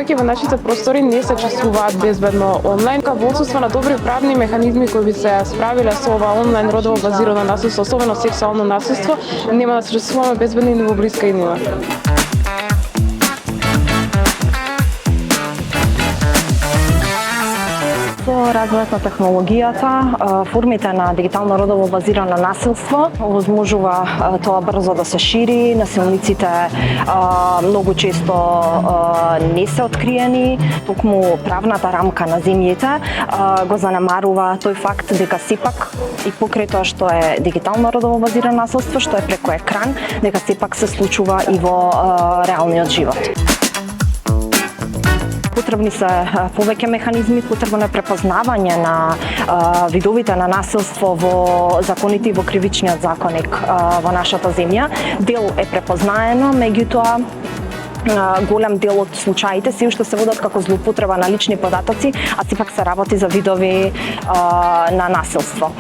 повеќе во нашите простори не се чувствуваат безбедно онлайн. Во отсуство на добри правни механизми кои би се справиле со ова онлайн родово базирано насилство, особено сексуално насилство, нема да се чувствуваме безбедни ни во блиска иднина. Со развојот на технологијата, формите на дигитално родово базирано насилство овозможува тоа брзо да се шири, насилниците многу често не се откриени, токму правната рамка на земјите го занемарува тој факт дека сепак и покрај тоа што е дигитално родово базирано насилство, што е преку екран, дека сепак се случува и во реалниот живот. Потребни се повеќе механизми, потребно е препознавање на видовите на насилство во законите и во кривичниот законник во нашата земја. Дел е препознаено, меѓутоа голем дел од случаите се уште се водат како злоупотреба на лични податоци, а сепак се работи за видови на насилство.